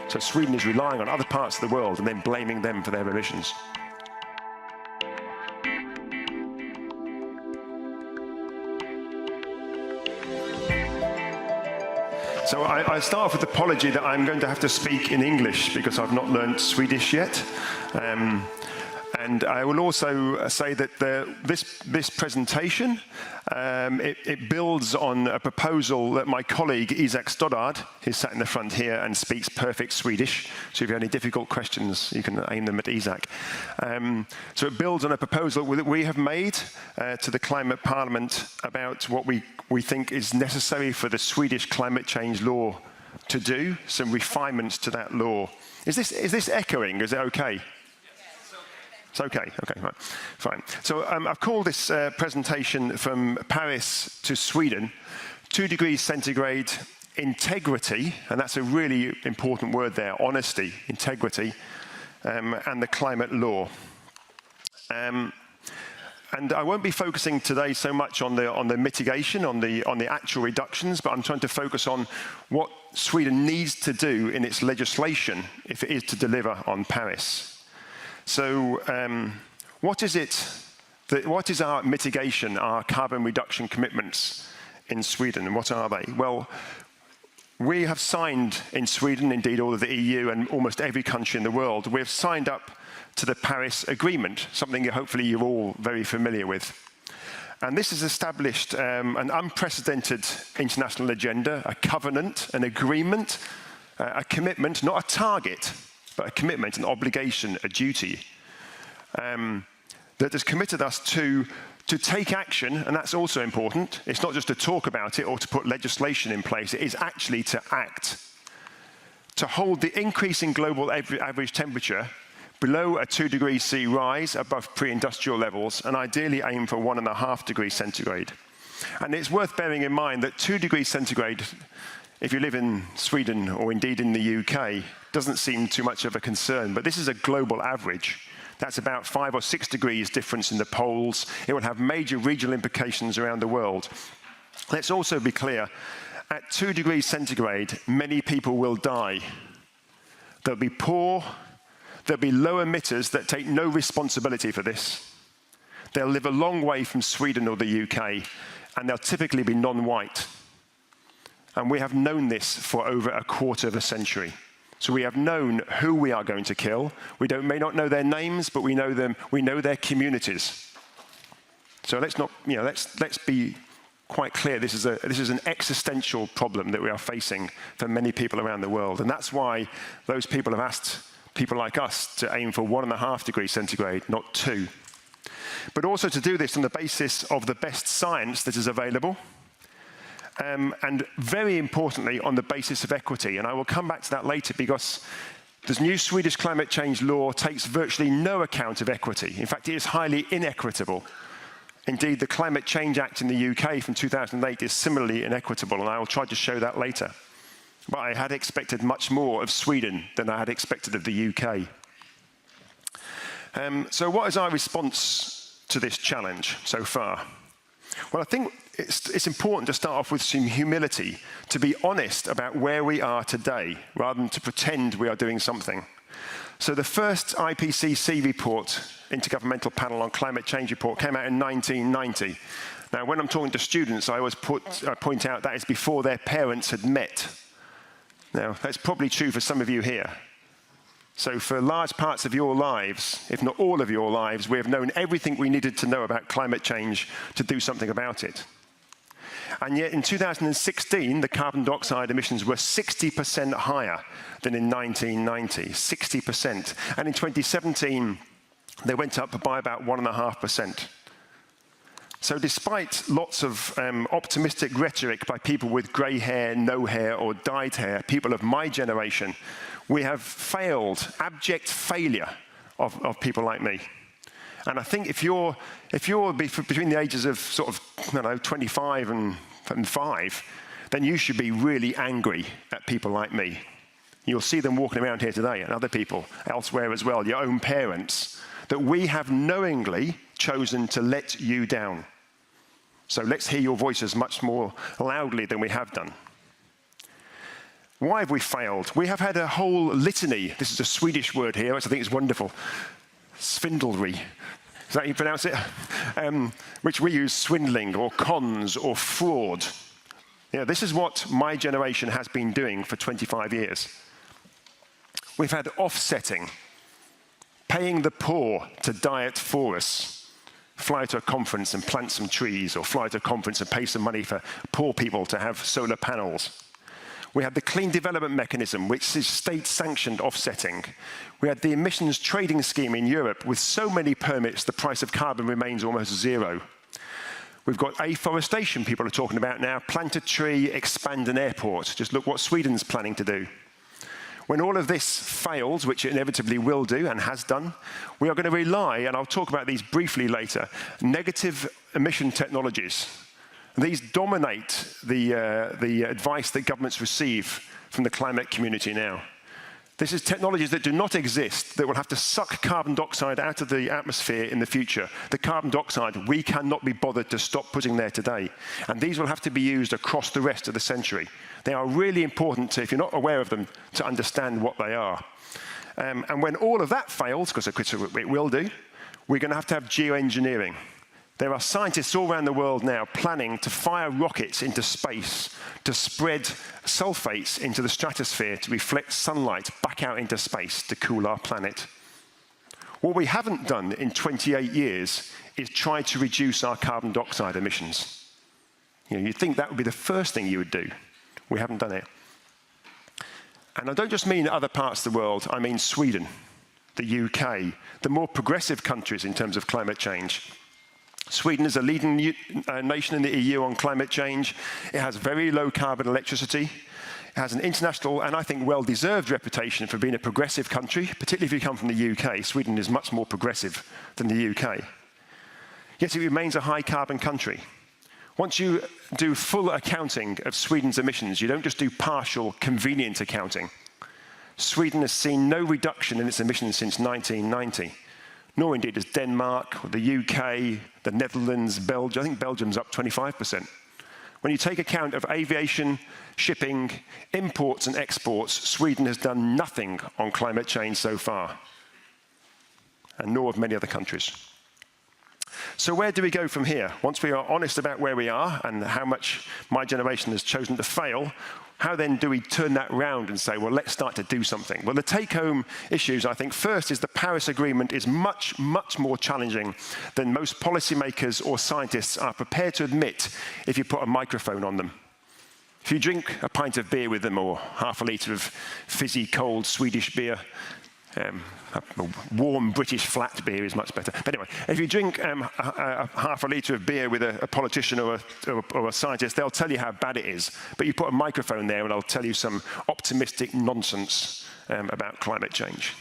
So Sweden is relying on other parts of the world and then blaming them for their emissions. So I start off with the apology that I'm going to have to speak in English because I've not learned Swedish yet. And I will also say that this presentation, it builds on a proposal that my colleague Isak Stoddard, who's sat in the front here and speaks perfect Swedish, so if you have any difficult questions, you can aim them at Isak. So it builds on a proposal that we have made to the Climate Parliament about what we think is necessary for the Swedish climate change law to do, some refinements to that law. Is this echoing? Is it okay? It's okay, right, fine. So I've called this presentation From Paris to Sweden, 2 degrees centigrade, integrity, and that's a really important word there, honesty, integrity, and the climate law. And I won't be focusing today so much on the mitigation, on the actual reductions, but I'm trying to focus on what Sweden needs to do in its legislation if it is to deliver on Paris. So what is our mitigation, our carbon reduction commitments in Sweden, and what are they? Well, we have signed in Sweden, indeed all of the EU and almost every country in the world, we have signed up to the Paris Agreement, something hopefully you're all very familiar with. And this has established an unprecedented international agenda, a covenant, an agreement, a commitment, not a target, but a commitment, an obligation, a duty, that has committed us to take action, and that's also important. It's not just to talk about it or to put legislation in place, it is actually to act. To hold the increase in global average temperature below a 2 degrees C rise above pre-industrial levels, and ideally aim for 1.5 degrees centigrade. And it's worth bearing in mind that 2 degrees centigrade, if you live in Sweden or indeed in the UK, doesn't seem too much of a concern, but this is a global average. That's about 5 or 6 degrees difference in the poles. It will have major regional implications around the world. Let's also be clear, at 2 degrees centigrade, many people will die. There'll be poor, there'll be low emitters that take no responsibility for this. They'll live a long way from Sweden or the UK, and they'll typically be non-white. And we have known this for over a quarter of a century. So we have known who we are going to kill. We may not know their names, but we know them. We know their communities. So let's be quite clear. This is an existential problem that we are facing for many people around the world, and that's why those people have asked people like us to aim for 1.5 degrees centigrade, not 2. But also to do this on the basis of the best science that is available. And very importantly, on the basis of equity. And I will come back to that later because this new Swedish climate change law takes virtually no account of equity. In fact, it is highly inequitable. Indeed, the Climate Change Act in the UK from 2008 is similarly inequitable, and I will try to show that later. But I had expected much more of Sweden than I had expected of the UK. So what is our response to this challenge so far? Well, I think it's important to start off with some humility, to be honest about where we are today, rather than to pretend we are doing something. So the first IPCC report, Intergovernmental Panel on Climate Change report, came out in 1990. Now, when I'm talking to students, I always point out that is before their parents had met. Now, that's probably true for some of you here. So for large parts of your lives, if not all of your lives, we have known everything we needed to know about climate change to do something about it. And yet in 2016, the carbon dioxide emissions were 60% higher than in 1990, 60%. And in 2017, they went up by about 1.5%. So despite lots of optimistic rhetoric by people with grey hair, no hair, or dyed hair, people of my generation, we have failed, abject failure of people like me. And I think if you're between the ages of sort of, I don't know, 25 and 5, then you should be really angry at people like me. You'll see them walking around here today and other people elsewhere as well, your own parents, that we have knowingly chosen to let you down. So let's hear your voices much more loudly than we have done. Why have we failed? We have had a whole litany. This is a Swedish word here, which I think is wonderful. Swindlery. Is that how you pronounce it? Which we use swindling or cons or fraud. You know, this is what my generation has been doing for 25 years. We've had offsetting, paying the poor to diet for us. Fly to a conference and plant some trees, or fly to a conference and pay some money for poor people to have solar panels. We had the Clean Development Mechanism, which is state-sanctioned offsetting. We had the emissions trading scheme in Europe. With so many permits, the price of carbon remains almost zero. We've got afforestation people are talking about now. Plant a tree, expand an airport. Just look what Sweden's planning to do. When all of this fails, which it inevitably will do and has done, we are going to rely, and I'll talk about these briefly later, negative emission technologies. These dominate the advice that governments receive from the climate community now. This is technologies that do not exist, that will have to suck carbon dioxide out of the atmosphere in the future. The carbon dioxide we cannot be bothered to stop putting there today. And these will have to be used across the rest of the century. They are really important, if you're not aware of them, to understand what they are. And when all of that fails, because it will do, we're going to have geoengineering. There are scientists all around the world now planning to fire rockets into space to spread sulfates into the stratosphere to reflect sunlight back out into space to cool our planet. What we haven't done in 28 years is try to reduce our carbon dioxide emissions. You know, you'd think that would be the first thing you would do. We haven't done it. And I don't just mean other parts of the world, I mean Sweden, the UK, the more progressive countries in terms of climate change. Sweden is a leading nation in the EU on climate change. It has very low carbon electricity. It has an international and I think well-deserved reputation for being a progressive country, particularly if you come from the UK. Sweden is much more progressive than the UK. Yet it remains a high carbon country. Once you do full accounting of Sweden's emissions, you don't just do partial, convenient accounting. Sweden has seen no reduction in its emissions since 1990. Nor indeed has Denmark, or the UK, the Netherlands, Belgium. I think Belgium's up 25%. When you take account of aviation, shipping, imports and exports, Sweden has done nothing on climate change so far, and nor have many other countries. So where do we go from here? Once we are honest about where we are and how much my generation has chosen to fail, how then do we turn that round and say, well, let's start to do something? Well, the take-home issues, I think, first is the Paris Agreement is much, much more challenging than most policymakers or scientists are prepared to admit if you put a microphone on them. If you drink a pint of beer with them or half a litre of fizzy, cold Swedish beer, a warm British flat beer is much better. But anyway, if you drink half a litre of beer with a politician or a scientist, they'll tell you how bad it is. But you put a microphone there and I'll tell you some optimistic nonsense about climate change.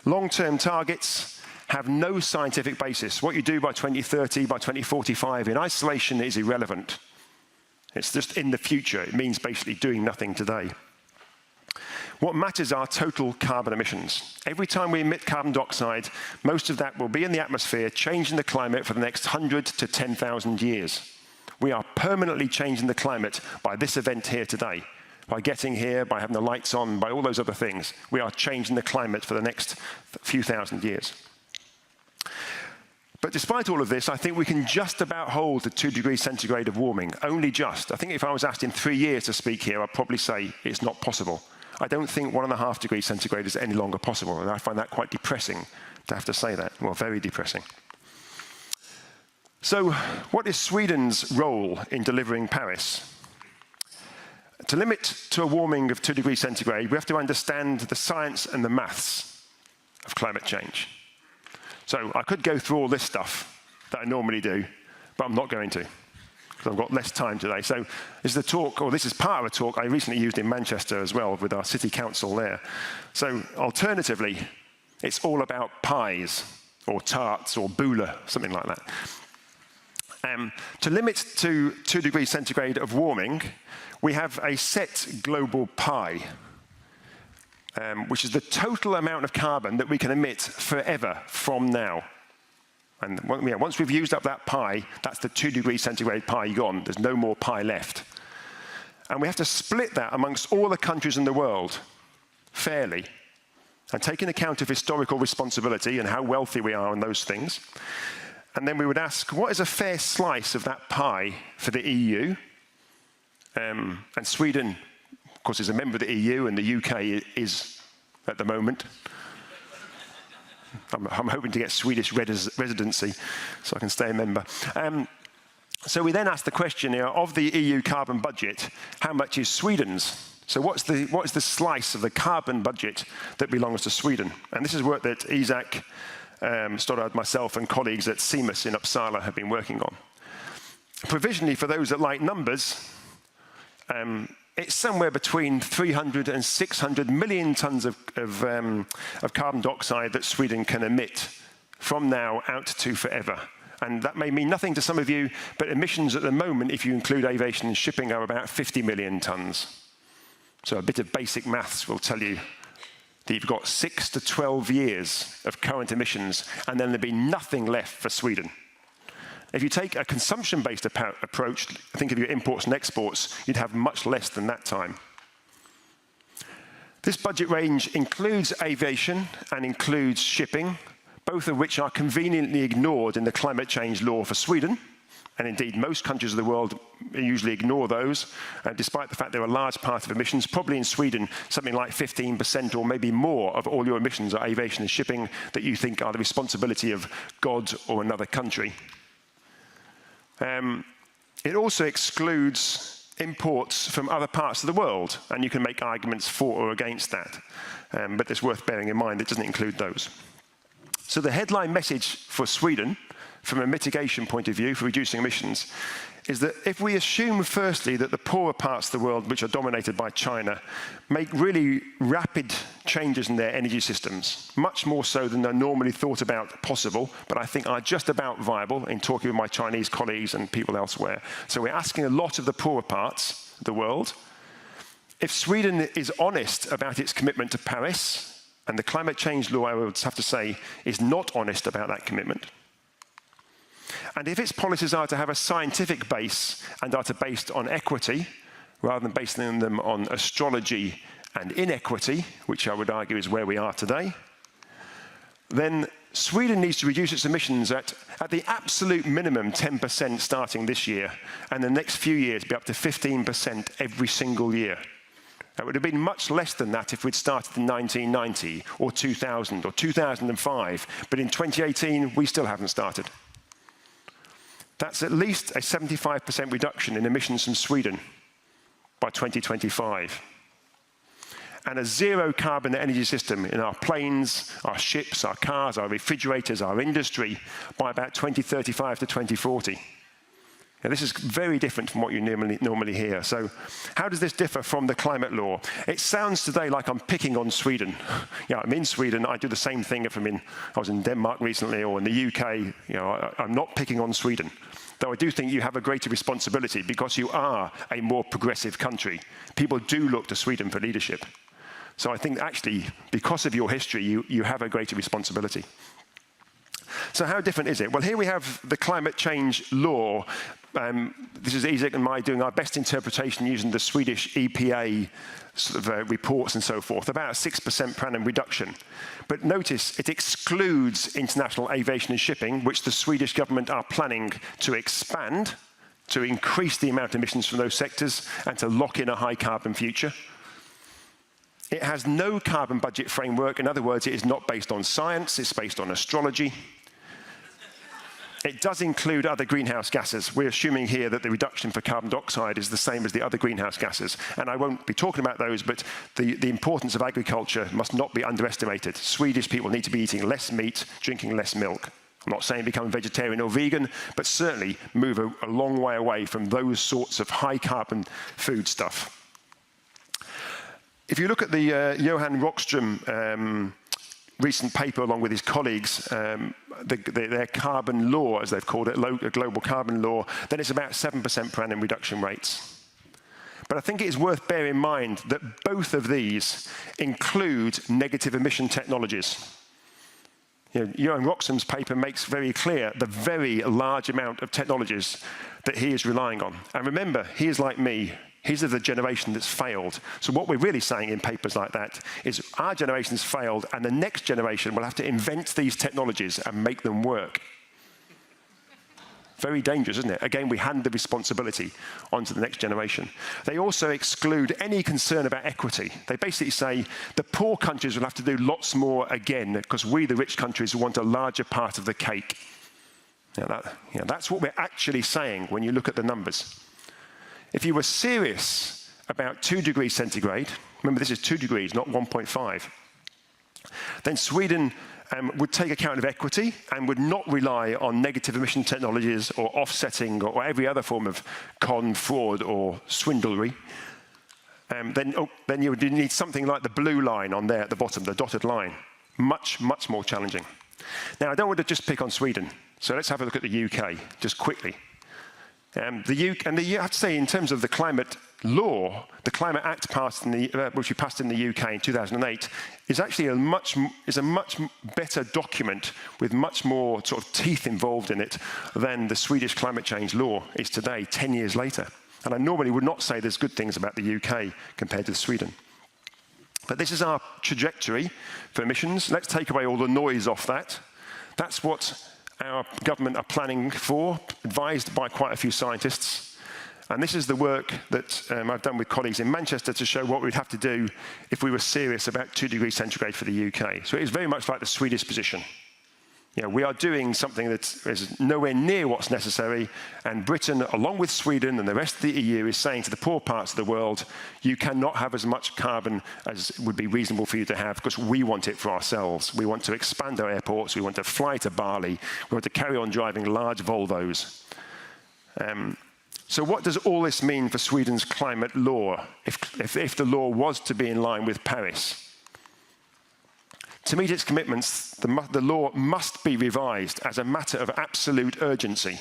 Long-term targets have no scientific basis. What you do by 2030, by 2045 in isolation is irrelevant. It's just in the future. It means basically doing nothing today. What matters are total carbon emissions. Every time we emit carbon dioxide, most of that will be in the atmosphere, changing the climate for the next 100 to 10,000 years. We are permanently changing the climate by this event here today. By getting here, by having the lights on, by all those other things. We are changing the climate for the next few thousand years. But despite all of this, I think we can just about hold the 2 degrees centigrade of warming, only just. I think if I was asked in 3 years to speak here, I'd probably say it's not possible. I don't think 1.5 degrees centigrade is any longer possible, and I find that quite depressing to have to say that. Well, very depressing. So, what is Sweden's role in delivering Paris? To limit to a warming of 2 degrees centigrade, we have to understand the science and the maths of climate change. So, I could go through all this stuff that I normally do, but I'm not going to. I've got less time today. So this is the talk, or this is part of a talk I recently used in Manchester as well with our city council there. So alternatively, it's all about pies or tarts or bula, something like that. To limit to 2 degrees centigrade of warming, we have a set global pie, which is the total amount of carbon that we can emit forever from now. And once we've used up that pie, that's the 2 degrees centigrade pie gone. There's no more pie left. And we have to split that amongst all the countries in the world fairly, and taking account of historical responsibility and how wealthy we are and those things. And then we would ask, what is a fair slice of that pie for the EU? And Sweden, of course, is a member of the EU, and the UK is at the moment. I'm hoping to get Swedish residency so I can stay a member. So we then ask the question here, of the EU carbon budget, how much is Sweden's? So what is the slice of the carbon budget that belongs to Sweden? And this is work that Isak, Stoddard, myself, and colleagues at SIMAS in Uppsala have been working on. Provisionally, for those that like numbers, it's somewhere between 300 and 600 million tons of carbon dioxide that Sweden can emit from now out to forever. And that may mean nothing to some of you, but emissions at the moment, if you include aviation and shipping, are about 50 million tons. So a bit of basic maths will tell you that you've got 6 to 12 years of current emissions, and then there'll be nothing left for Sweden. If you take a consumption-based approach, think of your imports and exports, you'd have much less than that time. This budget range includes aviation and includes shipping, both of which are conveniently ignored in the climate change law for Sweden. And indeed, most countries of the world usually ignore those, despite the fact they're a large part of emissions. Probably in Sweden, something like 15% or maybe more of all your emissions are aviation and shipping that you think are the responsibility of God or another country. It also excludes imports from other parts of the world, and you can make arguments for or against that. But it's worth bearing in mind it doesn't include those. So the headline message for Sweden, from a mitigation point of view for reducing emissions, is that if we assume firstly that the poorer parts of the world, which are dominated by China, make really rapid changes in their energy systems, much more so than they're normally thought about possible, but I think are just about viable in talking with my Chinese colleagues and people elsewhere. So we're asking a lot of the poorer parts of the world. If Sweden is honest about its commitment to Paris, and the climate change law, I would have to say, is not honest about that commitment. And if its policies are to have a scientific base and are to be based on equity, rather than basing them on astrology and inequity, which I would argue is where we are today, then Sweden needs to reduce its emissions at the absolute minimum 10% starting this year, and the next few years be up to 15% every single year. It would have been much less than that if we'd started in 1990 or 2000 or 2005, but in 2018 we still haven't started. That's at least a 75% reduction in emissions from Sweden by 2025. And a zero carbon energy system in our planes, our ships, our cars, our refrigerators, our industry by about 2035 to 2040. Now, this is very different from what you normally hear. So how does this differ from the climate law? It sounds today like I'm picking on Sweden. Yeah, I'm in Sweden, I do the same thing if I was in Denmark recently or in the UK. I'm not picking on Sweden. Though I do think you have a greater responsibility because you are a more progressive country. People do look to Sweden for leadership. So I think actually, because of your history, you have a greater responsibility. So how different is it? Well, here we have the climate change law. This is Isak and I doing our best interpretation using the Swedish EPA sort of, reports and so forth, about a 6% per annum reduction. But notice it excludes international aviation and shipping, which the Swedish government are planning to expand, to increase the amount of emissions from those sectors and to lock in a high carbon future. It has no carbon budget framework. In other words, it is not based on science, it's based on astrology. It does include other greenhouse gases. We're assuming here that the reduction for carbon dioxide is the same as the other greenhouse gases. And I won't be talking about those, but the importance of agriculture must not be underestimated. Swedish people need to be eating less meat, drinking less milk. I'm not saying become vegetarian or vegan, but certainly move a long way away from those sorts of high carbon food stuff. If you look at the Johan Rockström recent paper along with his colleagues, their carbon law, as they've called it, a global carbon law, then it's about 7% per annum reduction rates. But I think it is worth bearing in mind that both of these include negative emission technologies. Johan Rockström's paper makes very clear the very large amount of technologies that he is relying on. And remember, he is like me. His are the generation that's failed. So what we're really saying in papers like that is our generation's failed, and the next generation will have to invent these technologies and make them work. Very dangerous, isn't it? Again, we hand the responsibility onto the next generation. They also exclude any concern about equity. They basically say the poor countries will have to do lots more again because we, the rich countries, want a larger part of the cake. That's what we're actually saying when you look at the numbers. If you were serious about 2 degrees centigrade, remember this is 2 degrees, not 1.5, then Sweden would take account of equity and would not rely on negative emission technologies or offsetting or every other form of fraud or swindlery. Then you would need something like the blue line on there at the bottom, the dotted line. Much, much more challenging. Now, I don't want to just pick on Sweden, so let's have a look at the UK, just quickly. You have to say, in terms of the climate law, the Climate Act which we passed in the UK in 2008, is actually a much better document with much more sort of teeth involved in it than the Swedish climate change law is today, 10 years later. And I normally would not say there's good things about the UK compared to Sweden. But this is our trajectory for emissions. Let's take away all the noise off that. That's what our government are planning for, advised by quite a few scientists. And this is the work that I've done with colleagues in Manchester to show what we'd have to do if we were serious about 2 degrees centigrade for the UK. So it is very much like the Swedish position. We are doing something that is nowhere near what's necessary, and Britain, along with Sweden and the rest of the EU, is saying to the poor parts of the world, you cannot have as much carbon as would be reasonable for you to have because we want it for ourselves. We want to expand our airports, we want to fly to Bali, we want to carry on driving large Volvos. So what does all this mean for Sweden's climate law, if the law was to be in line with Paris? To meet its commitments, the law must be revised as a matter of absolute urgency.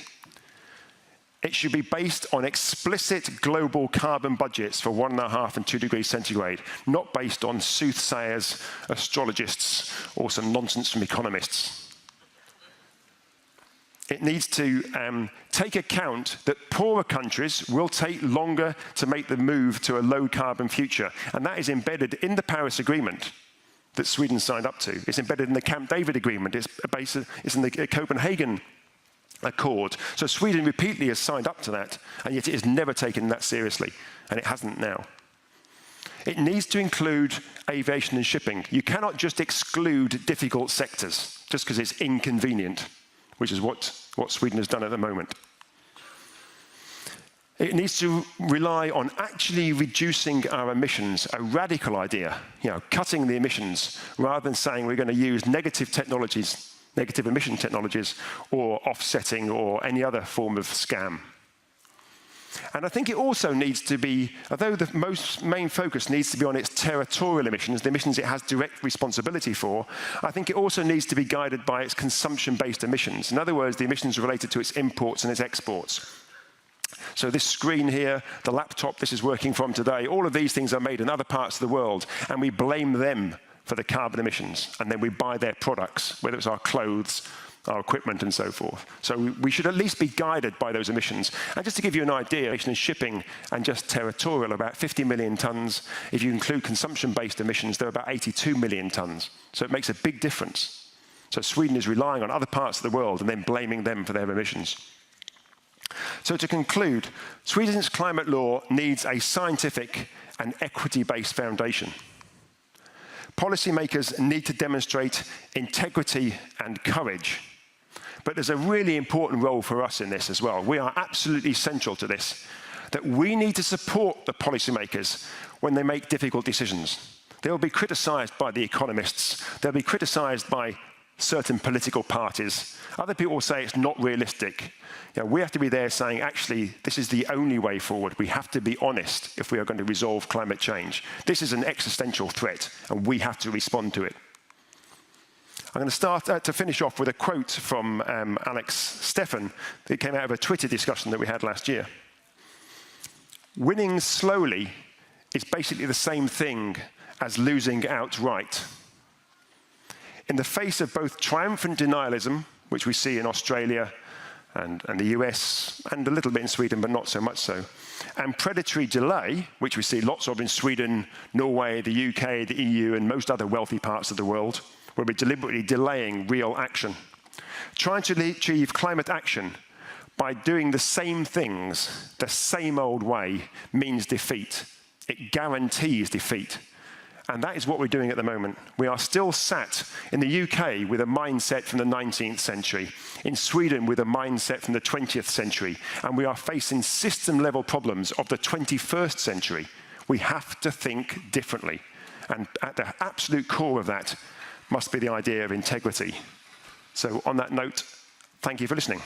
It should be based on explicit global carbon budgets for 1.5 and 2 degrees centigrade, not based on soothsayers, astrologists, or some nonsense from economists. It needs to take account that poorer countries will take longer to make the move to a low carbon future, and that is embedded in the Paris Agreement that Sweden signed up to. It's embedded in the Camp David Agreement. It's in the Copenhagen Accord. So Sweden repeatedly has signed up to that, and yet it has never taken that seriously, and it hasn't now. It needs to include aviation and shipping. You cannot just exclude difficult sectors just because it's inconvenient, which is what Sweden has done at the moment. It needs to rely on actually reducing our emissions, a radical idea, cutting the emissions, rather than saying we're going to use negative emission technologies, or offsetting, or any other form of scam. And I think it also needs to be, although the main focus needs to be on its territorial emissions, the emissions it has direct responsibility for, I think it also needs to be guided by its consumption-based emissions. In other words, the emissions related to its imports and its exports. So this screen here, the laptop this is working from today, all of these things are made in other parts of the world, and we blame them for the carbon emissions, and then we buy their products, whether it's our clothes, our equipment, and so forth. So we should at least be guided by those emissions. And just to give you an idea, in shipping and just territorial, about 50 million tons. If you include consumption-based emissions, they're about 82 million tons. So it makes a big difference. So Sweden is relying on other parts of the world and then blaming them for their emissions. So to conclude, Sweden's climate law needs a scientific and equity-based foundation. Policymakers need to demonstrate integrity and courage. But there's a really important role for us in this as well. We are absolutely central to this, that we need to support the policymakers when they make difficult decisions. They'll be criticized by the economists. They'll be criticized by certain political parties. Other people will say it's not realistic. We have to be there saying, actually, this is the only way forward. We have to be honest if we are going to resolve climate change. This is an existential threat, and we have to respond to it. I'm going to start to finish off with a quote from Alex Stefan that came out of a Twitter discussion that we had last year. Winning slowly is basically the same thing as losing outright. In the face of both triumphant denialism, which we see in Australia, and the US, and a little bit in Sweden, but not so much so. And predatory delay, which we see lots of in Sweden, Norway, the UK, the EU, and most other wealthy parts of the world, where we're deliberately delaying real action. Trying to achieve climate action by doing the same things, the same old way, means defeat. It guarantees defeat. And that is what we're doing at the moment. We are still sat in the UK with a mindset from the 19th century, in Sweden with a mindset from the 20th century, and we are facing system-level problems of the 21st century. We have to think differently. And at the absolute core of that must be the idea of integrity. So on that note, thank you for listening.